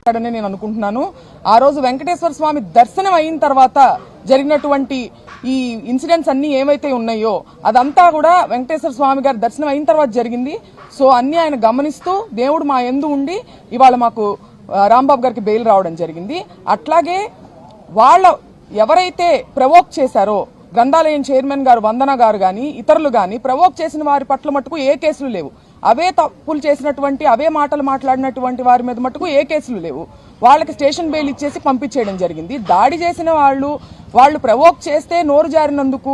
నేను అనుకుంటున్నాను. ఆ రోజు వెంకటేశ్వర స్వామి దర్శనం అయిన తర్వాత జరిగినటువంటి ఈ ఇన్సిడెంట్స్ అన్ని ఏవైతే ఉన్నాయో అదంతా కూడా వెంకటేశ్వర స్వామి గారి దర్శనం అయిన తర్వాత జరిగింది. సో అన్ని ఆయన గమనిస్తూ దేవుడు మా యందు ఉండి ఇవాళ మాకు రాంబాబు గారికి బెయిల్ రావడం జరిగింది. అట్లాగే వాళ్ళ ఎవరైతే ప్రవోక్ చేశారో గ్రంథాలయం చైర్మన్ గారు వందన గారు గాని ఇతరులు గాని ప్రవోక్ చేసిన వారి పట్ల మటుకు ఏ కేసులు లేవు. అవే తప్పులు చేసినటువంటి అవే మాటలు మాట్లాడినటువంటి వారి మీద మటుకు ఏ కేసులు లేవు. వాళ్ళకి స్టేషన్ బెయిల్ ఇచ్చేసి పంపించేయడం జరిగింది. దాడి చేసిన వాళ్ళు ప్రవోక్ చేస్తే నోరు జారినందుకు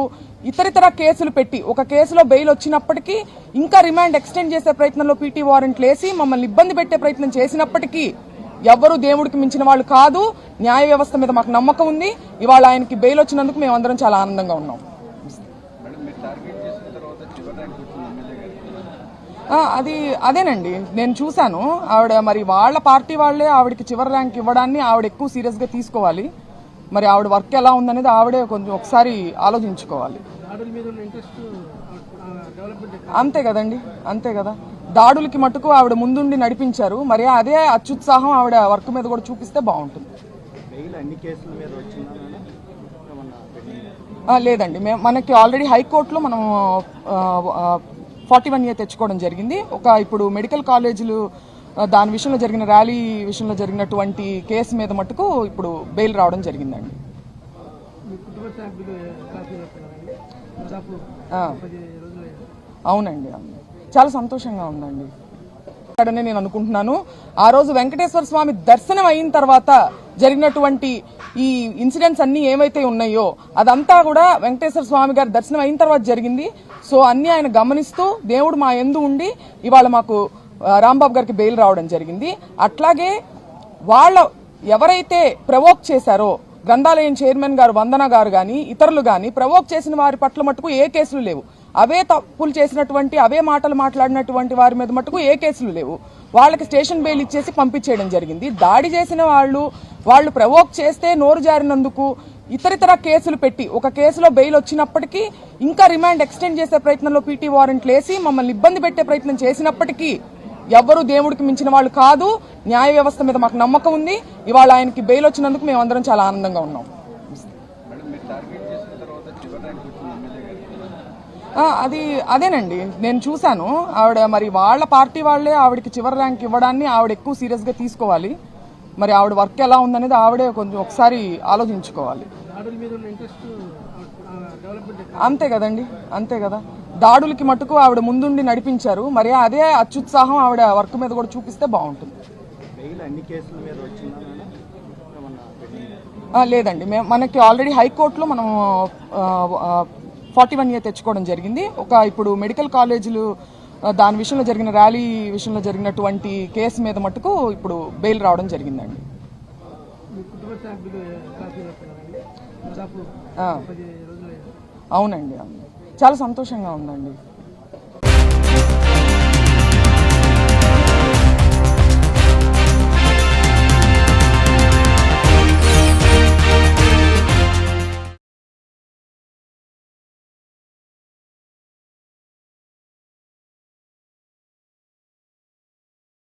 ఇతరితర కేసులు పెట్టి ఒక కేసులో బెయిల్ వచ్చినప్పటికీ ఇంకా రిమాండ్ ఎక్స్టెండ్ చేసే ప్రయత్నంలో పీటీ వారెంట్లు వేసి మమ్మల్ని ఇబ్బంది పెట్టే ప్రయత్నం చేసినప్పటికీ ఎవ్వరూ దేవుడికి మించిన వాళ్ళు కాదు. న్యాయ వ్యవస్థ మీద మాకు నమ్మకం ఉంది. ఇవాళ ఆయనకి బెయిల్ వచ్చినందుకు మేమందరం చాలా ఆనందంగా ఉన్నాం. అదేనండి నేను చూశాను. ఆవిడ మరి వాళ్ళ పార్టీ వాళ్లే ఆవిడకి చివరి ర్యాంక్ ఇవ్వడాన్ని ఆవిడ ఎక్కువ సీరియస్ గా తీసుకోవాలి. మరి ఆవిడ వర్క్ ఎలా ఉందనేది ఆవిడే కొంచెం ఒకసారి ఆలోచించుకోవాలి. అంతే కదండి, అంతే కదా. దాడులకి మటుకు ఆవిడ ముందుండి నడిపించారు. మరి అదే అత్యుత్సాహం ఆవిడ వర్క్ మీద కూడా చూపిస్తే బాగుంటుంది. లేదండి, మనకి ఆల్రెడీ హైకోర్టులో మనం 41A తెచ్చుకోవడం జరిగింది. ఇప్పుడు మెడికల్ కాలేజీలు దాని విషయంలో జరిగిన ర్యాలీ విషయంలో జరిగినటువంటి కేసు మీద మటుకు ఇప్పుడు బెయిల్ రావడం జరిగిందండి. అవునండి, చాలా సంతోషంగా ఉందండి. నేను అనుకుంటున్నాను. ఆ రోజు వెంకటేశ్వర స్వామి దర్శనం అయిన తర్వాత జరిగినటువంటి ఈ ఇన్సిడెంట్స్ అన్ని ఏవైతే ఉన్నాయో అదంతా కూడా వెంకటేశ్వర స్వామి గారి దర్శనం అయిన తర్వాత జరిగింది. సో అన్ని ఆయన గమనిస్తూ దేవుడు మా యందు ఉండి ఇవాళ మాకు రాంబాబు గారికి బెయిల్ రావడం జరిగింది. అట్లాగే వాళ్ళ ఎవరైతే ప్రవోక్ చేశారో గ్రంథాలయం చైర్మన్ గారు వందన గారు గాని ఇతరులు గాని ప్రవోక్ చేసిన వారి పట్ల మటుకు ఏ కేసులు లేవు. అవే తప్పులు చేసినటువంటి అవే మాటలు మాట్లాడినటువంటి వారి మీద మటుకు ఏ కేసులు లేవు. వాళ్ళకి స్టేషన్ బెయిల్ ఇచ్చేసి పంపించేయడం జరిగింది. దాడి చేసిన వాళ్ళు ప్రవోక్ చేస్తే నోరు జారినందుకు ఇతరితర కేసులు పెట్టి ఒక కేసులో బెయిల్ వచ్చినప్పటికీ ఇంకా రిమాండ్ ఎక్స్టెండ్ చేసే ప్రయత్నంలో పీటీ వారెంట్లు వేసి మమ్మల్ని ఇబ్బంది పెట్టే ప్రయత్నం చేసినప్పటికీ ఎవ్వరూ దేవుడికి మించిన వాళ్ళు కాదు. న్యాయ వ్యవస్థ మీద మాకు నమ్మకం ఉంది. ఇవాళ ఆయనకి బెయిల్ వచ్చినందుకు మేమందరం చాలా ఆనందంగా ఉన్నాం. అదేనండి నేను చూశాను. ఆవిడ మరి వాళ్ళ పార్టీ వాళ్లే ఆవిడకి చివరి ర్యాంక్ ఇవ్వడాన్ని ఆవిడ ఎక్కువ సీరియస్ గా తీసుకోవాలి. మరి ఆవిడ వర్క్ ఎలా ఉందనేది ఆవిడే కొంచెం ఒకసారి ఆలోచించుకోవాలి. అంతే కదండి, అంతే కదా. దాడులకి మటుకు ఆవిడ ముందుండి నడిపించారు. మరి అదే అత్యుత్సాహం ఆవిడ వర్క్ మీద కూడా చూపిస్తే బాగుంటుంది. లేదండి, మనకి ఆల్రెడీ హైకోర్టులో మనం 41A తెచ్చుకోవడం జరిగింది. ఇప్పుడు మెడికల్ కాలేజీలు దాని విషయంలో జరిగిన ర్యాలీ విషయంలో జరిగినటువంటి కేసు మీద మటుకు ఇప్పుడు బెయిల్ రావడం జరిగిందండి. అవునండి, చాలా సంతోషంగా ఉందండి.